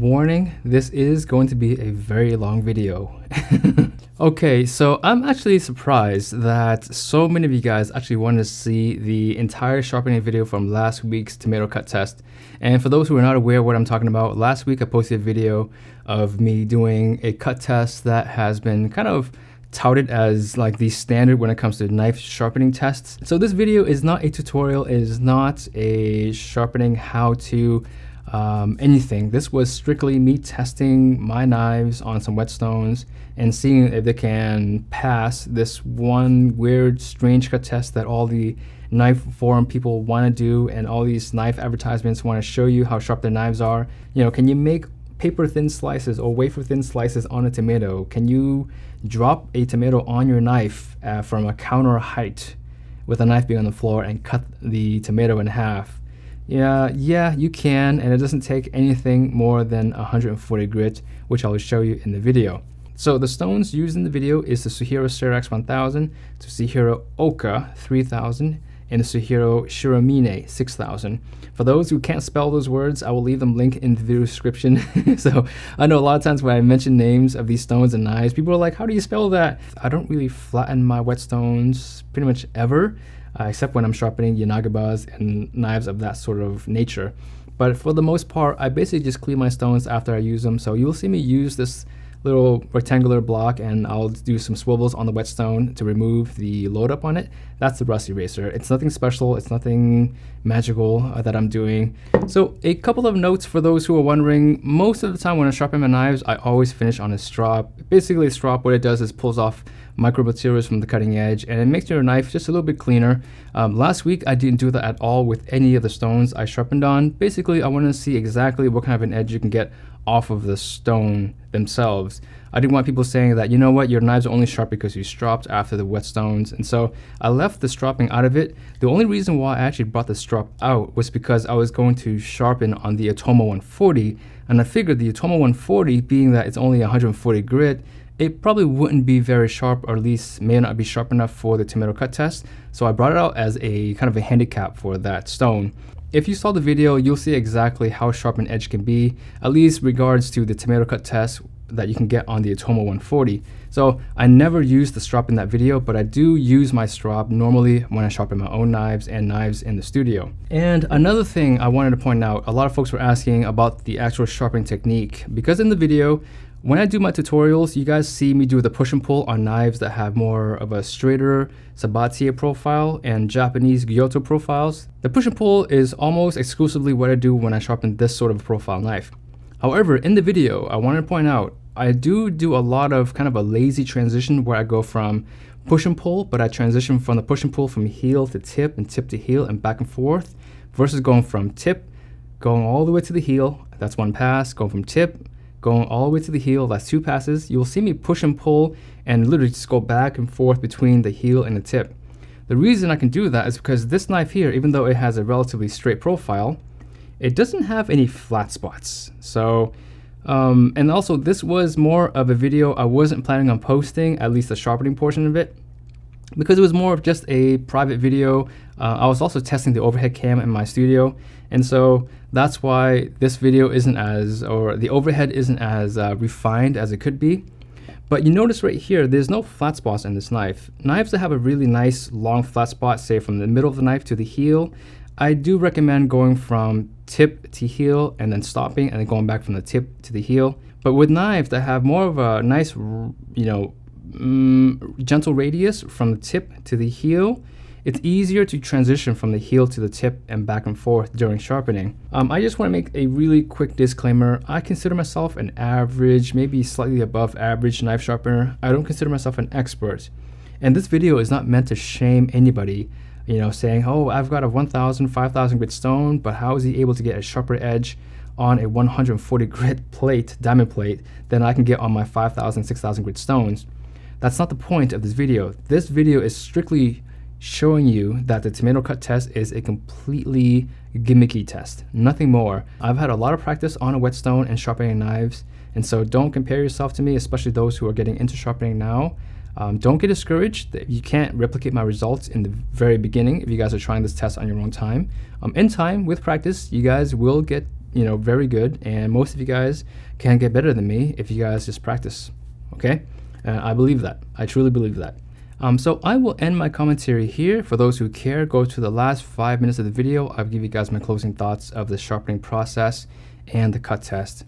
warning, this is going to be a very long video. Okay, so I'm actually surprised that so many of you guys actually wanted to see the entire sharpening video from last week's tomato cut test. And for those who are not aware of what I'm talking about, last week I posted a video of me doing a cut test that has been kind of touted as like the standard when it comes to knife sharpening tests. So this video is not a tutorial, it is not a sharpening how-to anything. This was strictly me testing my knives on some whetstones and seeing if they can pass this one weird strange cut test that all the knife forum people want to do, and all these knife advertisements want to show you how sharp their knives are. You know, can you make paper thin slices or wafer thin slices on a tomato? Can you drop a tomato on your knife from a counter height with a knife being on the floor and cut the tomato in half? Yeah, you can, and it doesn't take anything more than 140 grit, which I will show you in the video. So the stones used in the video is the Suhiro Serax 1000, the Suhiro Oka 3000, and the Suhiro Shiramine 6000. For those who can't spell those words, I will leave them linked in the video description. So I know a lot of times when I mention names of these stones and knives, people are like, how do you spell that? I don't really flatten my whetstones pretty much ever. Except when I'm sharpening yanagibas and knives of that sort of nature. But for the most part, I basically just clean my stones after I use them. So you'll see me use this little rectangular block, and I'll do some swivels on the whetstone to remove the load up on it. That's the rust eraser. It's nothing special, it's nothing magical that I'm doing. So a couple of notes for those who are wondering. Most of the time when I sharpen my knives, I always finish on a strop. Basically a strop, what it does is pulls off micro materials from the cutting edge, and it makes your knife just a little bit cleaner. Last week I didn't do that at all with any of the stones I sharpened on. Basically I wanted to see exactly what kind of an edge you can get off of the stone themselves. I didn't want people saying that, you know what, your knives are only sharp because you stropped after the whetstones, and so I left the stropping out of it. The only reason why I actually brought the strop out was because I was going to sharpen on the Atomo 140, and I figured the Atomo 140, being that it's only 140 grit, it probably wouldn't be very sharp, or at least may not be sharp enough for the tomato cut test. So I brought it out as a kind of a handicap for that stone. If you saw the video, you'll see exactly how sharp an edge can be, at least regards to the tomato cut test that you can get on the Atomo 140. So I never use the strop in that video, but I do use my strop normally when I sharpen my own knives and knives in the studio. And another thing I wanted to point out, a lot of folks were asking about the actual sharpening technique, because in the video, when I do my tutorials, you guys see me do the push and pull on knives that have more of a straighter sabatier profile and Japanese Gyuto profiles. The push and pull is almost exclusively what I do when I sharpen this sort of profile knife. However, in the video, I wanted to point out, I do a lot of kind of a lazy transition where I go from push and pull, but I transition from the push and pull from heel to tip and tip to heel and back and forth, versus going from tip, going all the way to the heel, that's one pass, going from tip, going all the way to the heel, that's two passes. You'll see me push and pull and literally just go back and forth between the heel and the tip. The reason I can do that is because this knife here, even though it has a relatively straight profile, it doesn't have any flat spots. So, and also this was more of a video I wasn't planning on posting, at least the sharpening portion of it, because it was more of just a private video. I was also testing the overhead cam in my studio, and so that's why this video isn't as, or the overhead isn't as refined as it could be. But you notice right here, there's no flat spots in this knife. Knives that have a really nice long flat spot, say from the middle of the knife to the heel, I do recommend going from tip to heel and then stopping and then going back from the tip to the heel. But with knives that have more of a nice, gentle radius from the tip to the heel, it's easier to transition from the heel to the tip and back and forth during sharpening. I just want to make a really quick disclaimer. I consider myself an average, maybe slightly above average knife sharpener. I don't consider myself an expert. And this video is not meant to shame anybody, you know, saying, oh, I've got a 1000, 5000 grit stone, but how is he able to get a sharper edge on a 140 grit plate, diamond plate, than I can get on my 5000, 6000 grit stones? That's not the point of this video. This video is strictly showing you that the tomato cut test is a completely gimmicky test, nothing more. I've had a lot of practice on a whetstone and sharpening knives, and so don't compare yourself to me, especially those who are getting into sharpening now. Don't get discouraged if you can't replicate my results in the very beginning if you guys are trying this test on your own time. In time, with practice, you guys will get very good, and most of you guys can get better than me if you guys just practice. Okay, I believe that. I truly believe that. So I will end my commentary here. For those who care, go to the last 5 minutes of the video. I'll give you guys my closing thoughts of the sharpening process and the cut test.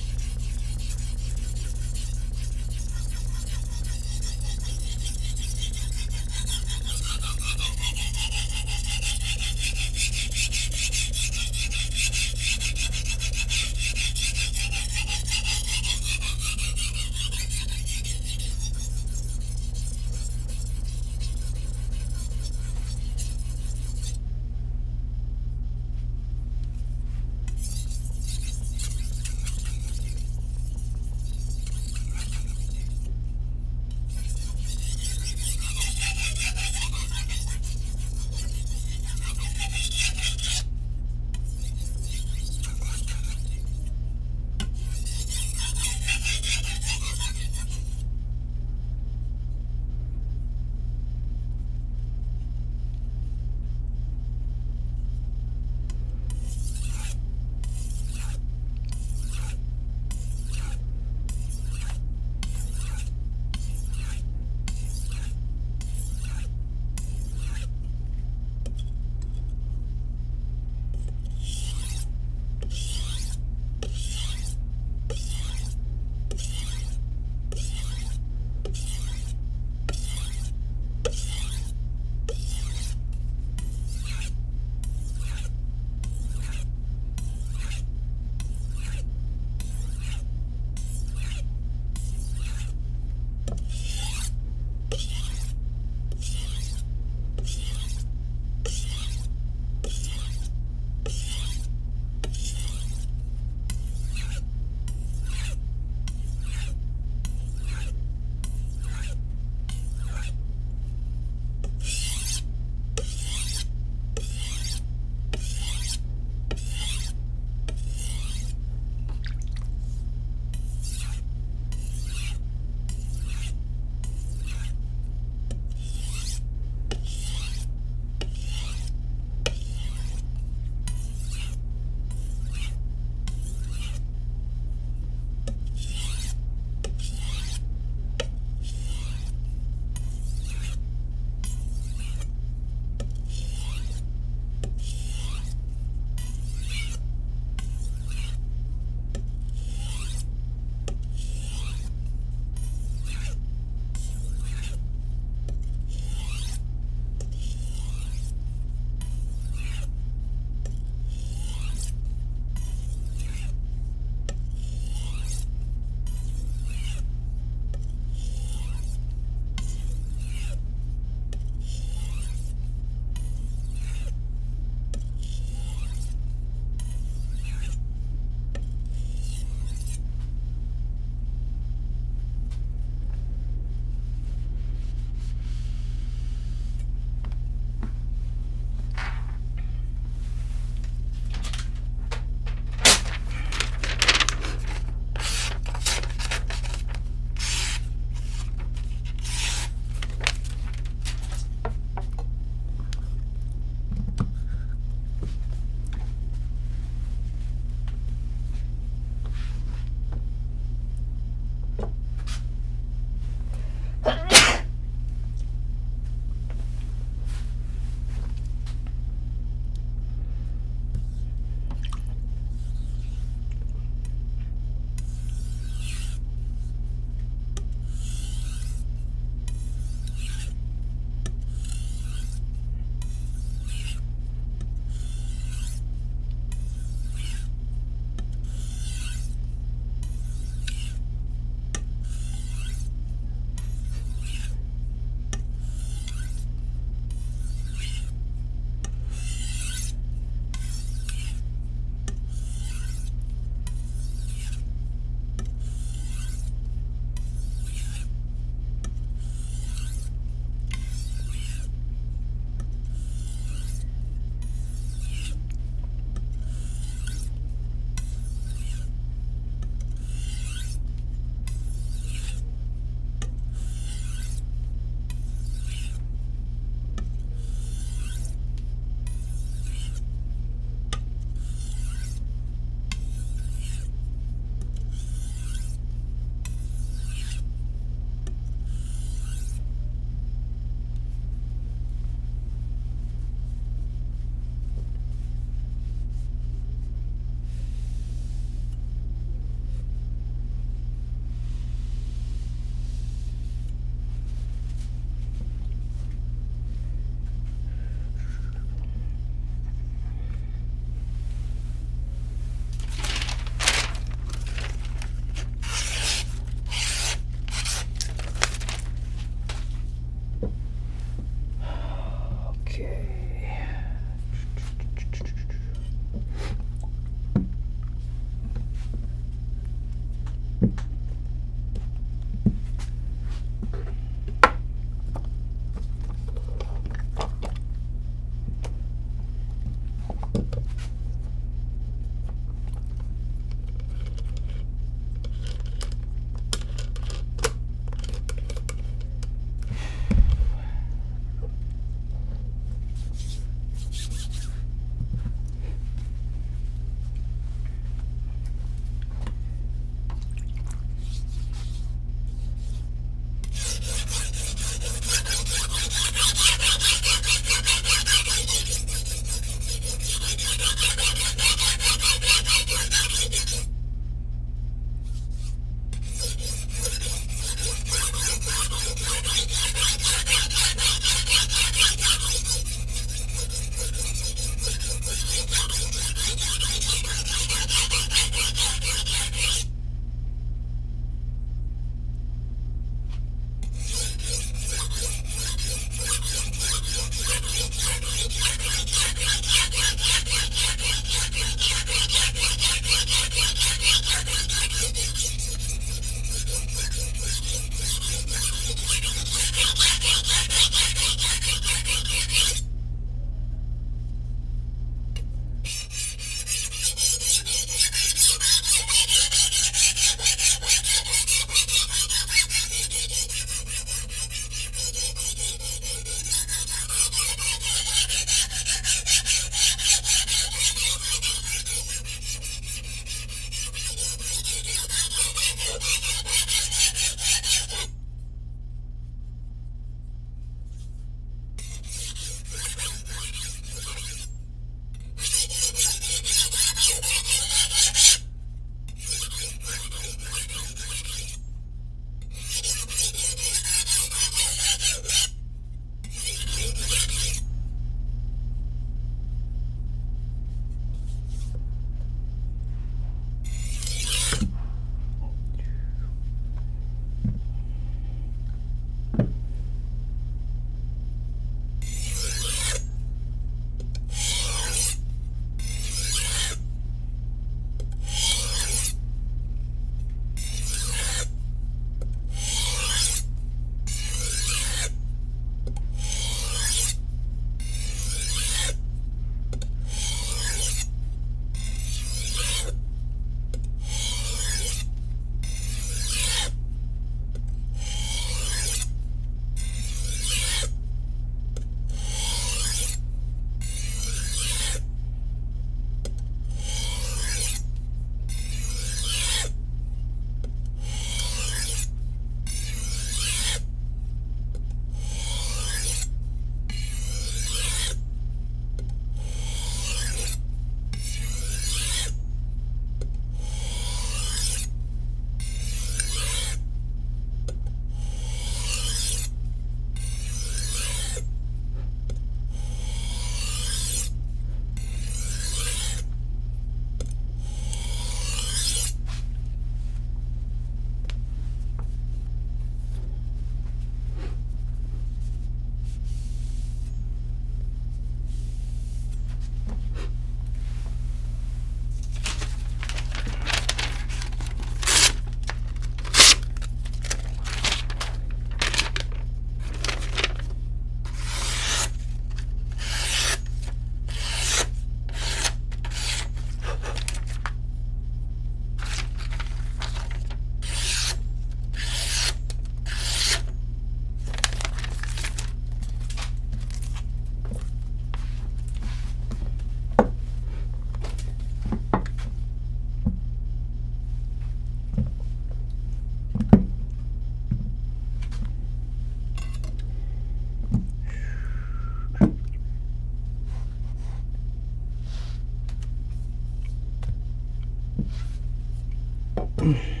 Okay.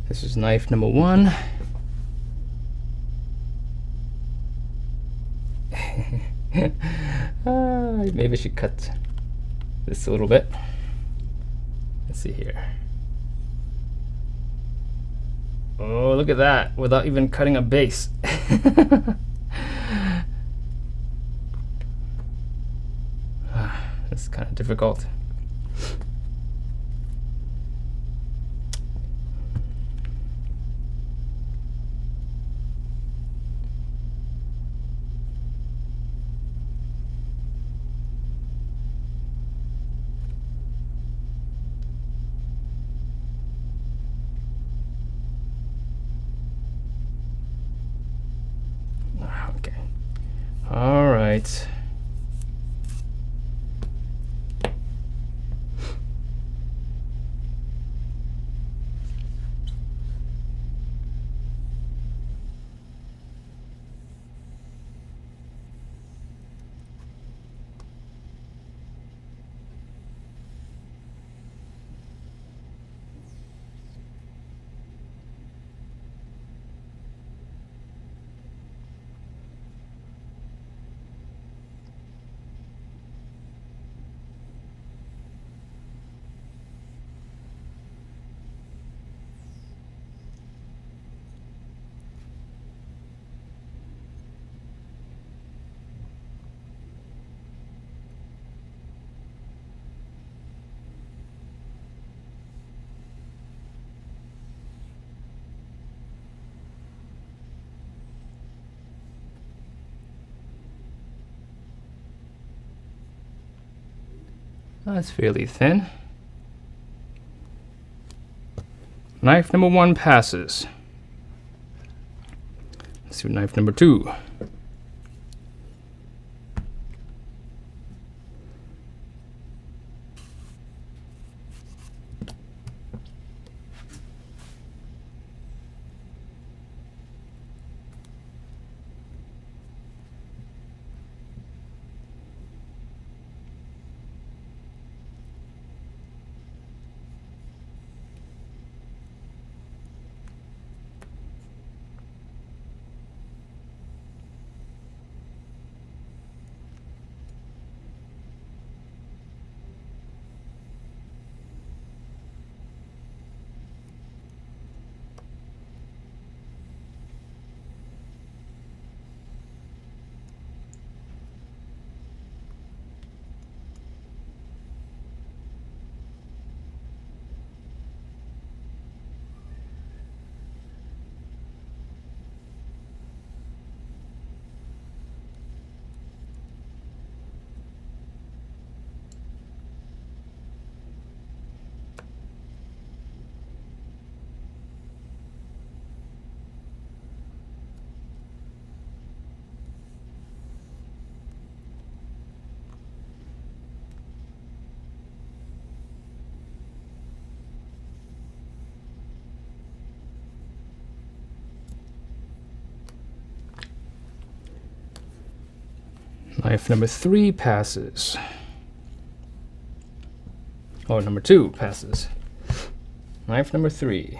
This is knife number 1. Maybe I should cut this a little bit. Let's see here. Oh, look at that, without even cutting a base. It's kind of difficult. Okay. All right. That's fairly thin. Knife number 1 passes. Let's do knife number 2. Knife number 3 passes. Oh, number 2 passes. Knife number 3.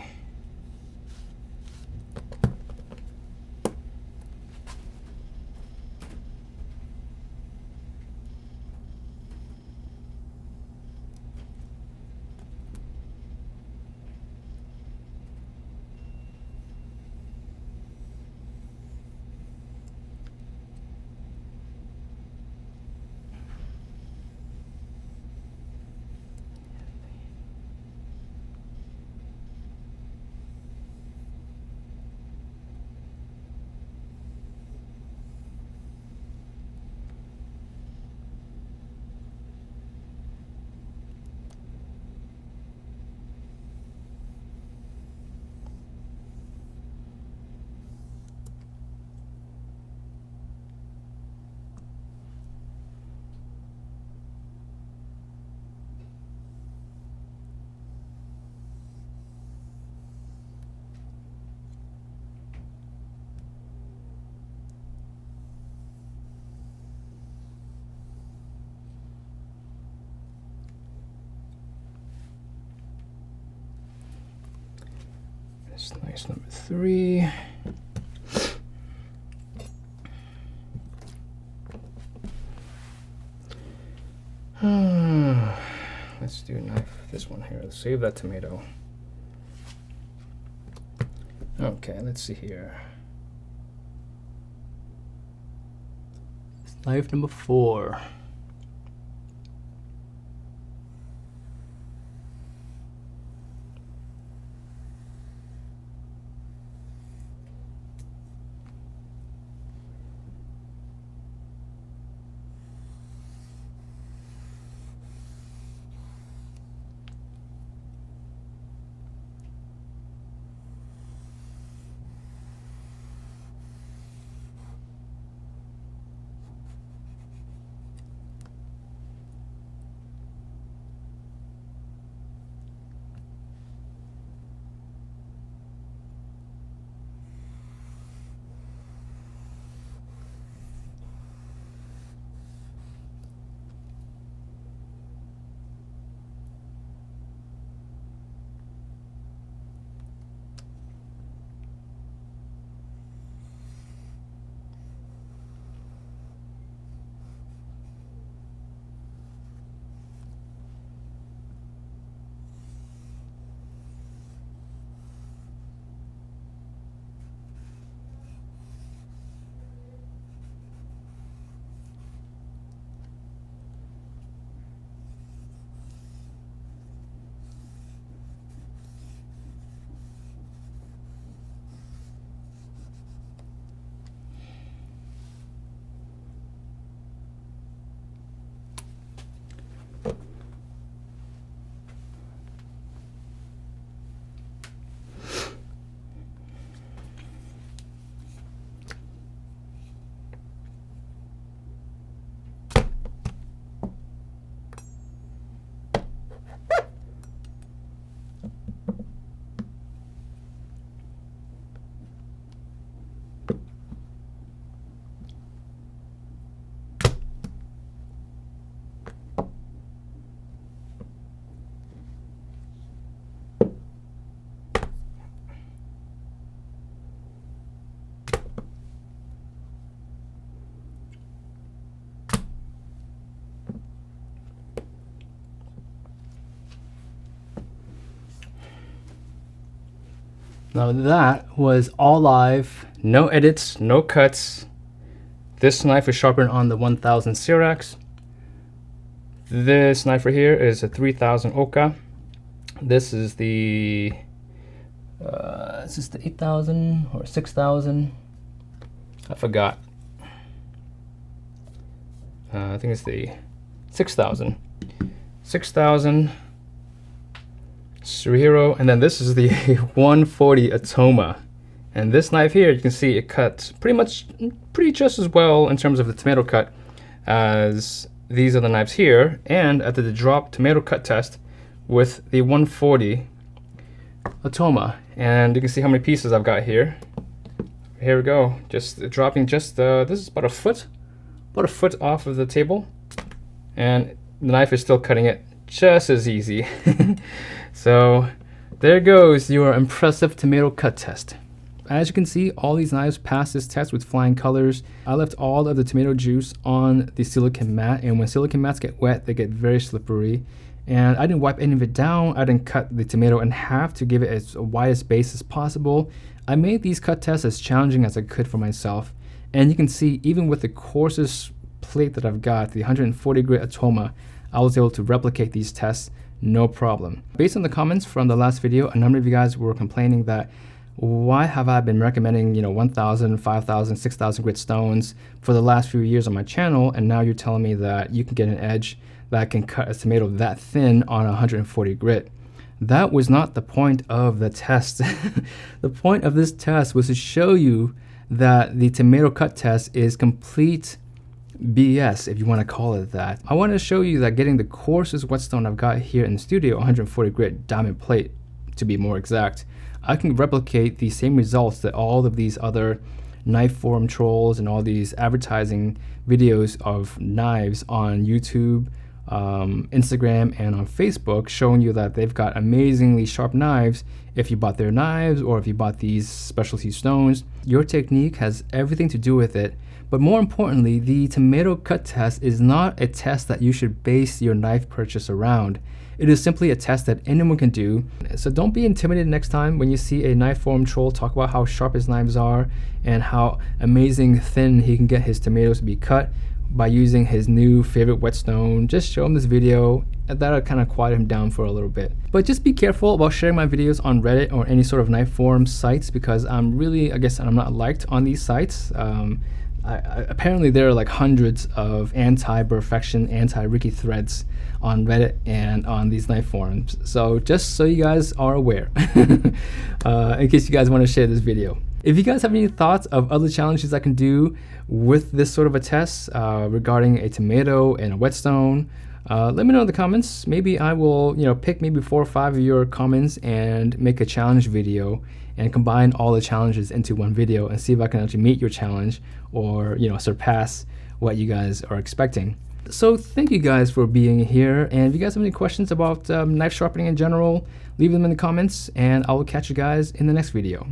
Slice number 3. Let's do this one here. Let's save that tomato. Okay, let's see here. Knife number 4. Now that was all live, no edits, no cuts. This knife is sharpened on the 1000 Cyrax. This knife right here is a 3000 Oka. This is the 8000 or 6000? I forgot. I think it's the 6000. 6000 Suihiro, and then this is the 140 Atoma. And this knife here, you can see it cuts pretty just as well in terms of the tomato cut as these are the knives here. And I did the drop tomato cut test with the 140 Atoma, and you can see how many pieces I've got here. Here we go, just dropping this is about a foot off of the table, and the knife is still cutting it just as easy. So there goes your impressive tomato cut test. As you can see, all these knives passed this test with flying colors. I left all of the tomato juice on the silicone mat, and when silicone mats get wet, they get very slippery. And I didn't wipe any of it down. I didn't cut the tomato in half to give it as wide a space as possible. I made these cut tests as challenging as I could for myself. And you can see, even with the coarsest plate that I've got, the 140 grit Atoma, I was able to replicate these tests no problem. Based on the comments from the last video, a number of you guys were complaining that why have I been recommending 1000, 5000, 6000 grit stones for the last few years on my channel, and now you're telling me that you can get an edge that can cut a tomato that thin on 140 grit. That was not the point of the test. The point of this test was to show you that the tomato cut test is complete BS, if you want to call it that. I want to show you that getting the coarsest whetstone I've got here in the studio, 140 grit diamond plate to be more exact, I can replicate the same results that all of these other knife forum trolls and all these advertising videos of knives on YouTube, Instagram and on Facebook, showing you that they've got amazingly sharp knives. If you bought their knives or if you bought these specialty stones, your technique has everything to do with it. But more importantly, the tomato cut test is not a test that you should base your knife purchase around. It is simply a test that anyone can do. So don't be intimidated next time when you see a knife forum troll talk about how sharp his knives are and how amazing thin he can get his tomatoes to be cut by using his new favorite whetstone. Just show him this video, and that'll kind of quiet him down for a little bit. But just be careful about sharing my videos on Reddit or any sort of knife forum sites, because I'm not liked on these sites. Apparently there are like hundreds of anti-perfection, anti-Ricky threads on Reddit and on these knife forums. So just so you guys are aware, in case you guys want to share this video. If you guys have any thoughts of other challenges I can do with this sort of a test regarding a tomato and a whetstone, let me know in the comments. Maybe I will, pick maybe 4 or 5 of your comments and make a challenge video and combine all the challenges into one video and see if I can actually meet your challenge or, surpass what you guys are expecting. So thank you guys for being here. And if you guys have any questions about knife sharpening in general, leave them in the comments and I will catch you guys in the next video.